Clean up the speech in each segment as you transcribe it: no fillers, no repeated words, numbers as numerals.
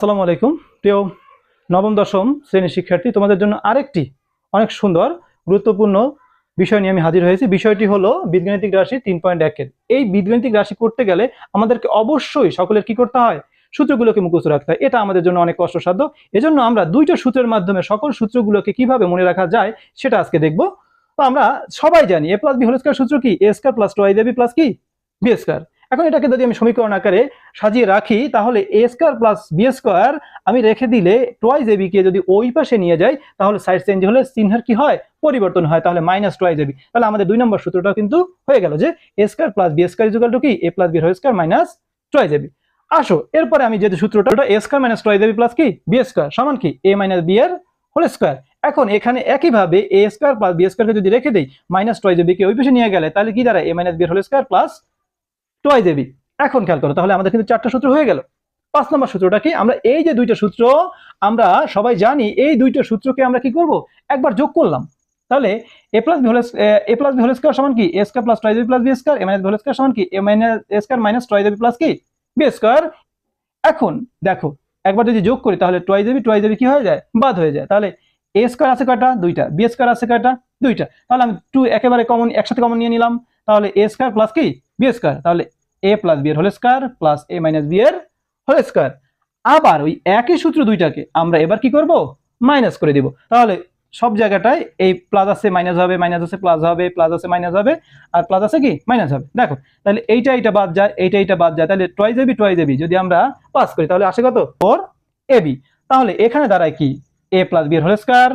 আসসালামু আলাইকুম প্রিয় নবম দশম শ্রেণীর শিক্ষার্থী, তোমাদের জন্য আরেকটি অনেক সুন্দর গুরুত্বপূর্ণ বিষয় নিয়ে আমি হাজির হয়েছি। বিষয়টি হলো বীজগাণিতিক রাশি 3.1 এর। এই বীজগাণিতিক রাশি করতে গেলে আমাদেরকে অবশ্যই সকলের কি করতে হয়? সূত্রগুলোকে মুখস্থ রাখতে হয়। এটা আমাদের জন্য অনেক কষ্টসাধ্য। এজন্য আমরা দুইটা সূত্রের মাধ্যমে সকল সূত্রগুলোকে কিভাবে মনে রাখা যায় সেটা আজকে দেখব। তো আমরা সবাই জানি a + b হোল স্কয়ার সূত্র কি? a স্কয়ার + 2ab + কি b স্কয়ার। এখন এটাকে যদি আমি সমীকরণ আকারে সাজিয়ে রাখি তাহলে a স্কয়ার + b স্কয়ার আমি রেখে দিলে টুয়াইস ab কে যদি ওই পাশে নিয়ে যাই তাহলে সাইড চেঞ্জ হলে চিহ্নের কি হয়? পরিবর্তন হয়। তাহলে মাইনাস টুয়াইস ab। তাহলে আমাদের 2 নম্বর সূত্রটা কিন্তু হয়ে গেল যে a স্কয়ার + b স্কয়ার = কি? a + b whole square minus twice ab। আসো এরপরে আমি যে সূত্রটা a square minus twice ab + কি b স্কয়ার সমান কি a - b এর হোল স্কয়ার। এখন এখানে একইভাবে a স্কয়ার + b স্কয়ারকে যদি রেখে দেই মাইনাস টুয়াইস ab কে ওই পাশে নিয়ে গেলে তাহলে কি দাঁড়ায়? a - b এর whole square plus twice ab। এখন খেয়াল করো, তাহলে আমাদের কিন্তু চারটা সূত্র হয়ে গেল। 5 নম্বর সূত্রটা কি? আমরা এই যে দুইটা সূত্র আমরা সবাই জানি, এই দুইটা সূত্রকে আমরা কি করব? একবার যোগ করলাম। তাহলে a + b হোল স্কয়ার সমান কি a স্কয়ার + টুয়াইস ab + b square, a - b whole square সমান কি a square minus twice ab + কি b স্কয়ার। এখন দেখো একবার যদি যোগ করি তাহলে টুয়াইস ab কি হয়ে যায়? বাদ হয়ে যায়। তাহলে a স্কয়ার আছে কয়টা? দুইটা। b স্কয়ার আছে কয়টা? দুইটা। তাহলে আমি 2 একেবারে কমন একসাথে কমন নিয়ে নিলাম। তাহলে a স্কয়ার প্লাস কি b স্কয়ার। তাহলে a + b এর whole square plus a - b এর হোল স্কয়ার। আবার ওই একই সূত্র দুইটাকে আমরা এবার কি করব? মাইনাস করে দিব। তাহলে সব জায়গাটায় এই প্লাস আছে মাইনাস হবে, মাইনাস আছে প্লাস হবে, প্লাস আছে মাইনাস হবে, আর প্লাস আছে কি মাইনাস হবে। দেখো তাহলে এইটা বাদ যায়, এইটা বাদ যায়। তাহলে টুয়াইস ab যদি আমরা পাস করি তাহলে আসে কত? 4ab। তাহলে এখানে দাঁড়ায় কি a + b এর whole square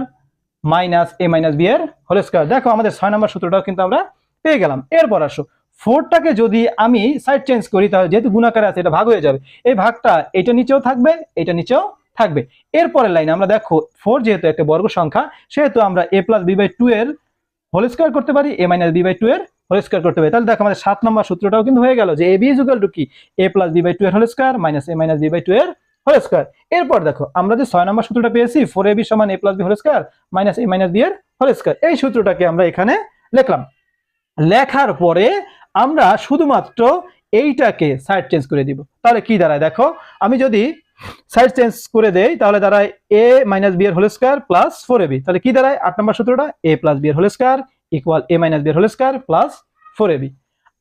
minus a - b এর হোল স্কয়ার। দেখো আমাদের 6 নম্বর সূত্রটাও কিন্তু আমরা পেয়ে গেলাম। এরপর আসো 4টাকে যদি আমি সাইড চেঞ্জ করি তাহলে যেহেতু গুণাকারে আছে এটা ভাগ হয়ে যাবে। এই ভাগটা এটা নিচেও থাকবে, এটা নিচেও থাকবে। এরপরের লাইনে আমরা দেখো 4 যেহেতু একটা বর্গ সংখ্যা সেহেতু আমরা a + b/2 এর হোল স্কয়ার করতে পারি, a - b/2 এর হোল স্কয়ার করতে পারি। তাহলে দেখো আমাদের 7 নম্বর সূত্রটাও কিন্তু হয়ে গেল যে ab কি a + b/2 এর whole square minus a - b/2 এর হোল স্কয়ার। এরপর দেখো আমরা যে 6 নম্বর সূত্রটা পেয়েছি 4ab সমান a + b whole square minus a - b এর হোল স্কয়ার। এই সূত্রটাকে আমরা এখানে লিখলাম। লেখার পরে আমরা শুধুমাত্র এইটাকে সাইড চেঞ্জ করে দিব। তাহলে কি দাঁড়ায় দেখো, আমি যদি সাইড চেঞ্জ করে দেই তাহলে দাঁড়ায় a - b এর হোল স্কয়ার প্লাস 4ab। তাহলে কি দাঁড়ায় 8 নম্বর সূত্রটা? a + b এর whole square equal a - b এর হোল স্কয়ার প্লাস 4ab।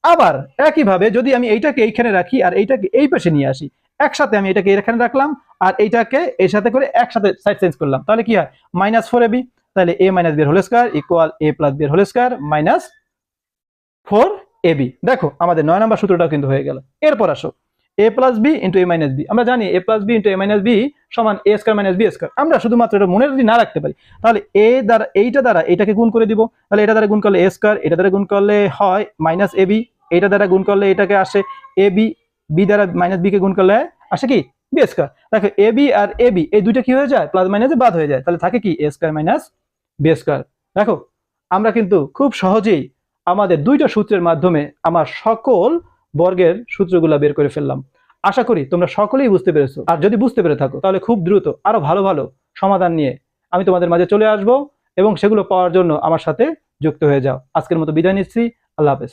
আবার একইভাবে যদি আমি এইটাকে এইখানে রাখি আর এইটাকে এই পাশে নিয়ে আসি, একসাথে আমি এটাকে এখানে রাখলাম আর এইটাকে এর সাথে করে একসাথে সাইড চেঞ্জ করলাম, তাহলে কি হয়? Minus 4ab। তাহলে a - b এর whole square equal a + b এর হোল স্কয়ার মাইনাস 4ab। দেখো আমাদের 9 নম্বর সূত্রটাও কিন্তু হয়ে গেল। এরপর আসো a + b * a - b। আমরা জানি a + b * a - b সমান a square minus b square. আমরা শুধুমাত্র এটা মনে যদি না রাখতে পারি তাহলে a দ্বারা এইটা দ্বারা এটাকে গুণ করে দিব। তাহলে এটা দ্বারা গুণ করলে a স্কয়ার, এটা দ্বারা গুণ করলে হয় মাইনাস ab, এটা দ্বারা গুণ করলে এটাকে আসে ab, b দ্বারা মাইনাস b কে গুণ করলে আসে কি b স্কয়ার। দেখো ab আর ab এই দুইটা কি হয়ে যায়? প্লাস মাইনাসে বাদ হয়ে যায়। তাহলে থাকে কি a square minus b square. দেখো আমরা কিন্তু খুব সহজেই আমাদের দুইটা সূত্রের মাধ্যমে আমার সকল বর্গের সূত্রগুলো বের করে ফেললাম। আশা করি তোমরা সকলেই বুঝতে পেরেছো। আর যদি বুঝতে পেরে থাকো তাহলে খুব দ্রুত আরো ভালো ভালো সমাধান নিয়ে আমি তোমাদের মাঝে চলে আসব এবং সেগুলো পাওয়ার জন্য আমার সাথে যুক্ত হয়ে যাও। আজকের মতো বিদায় নিচ্ছি। আল্লাহ হাফেজ।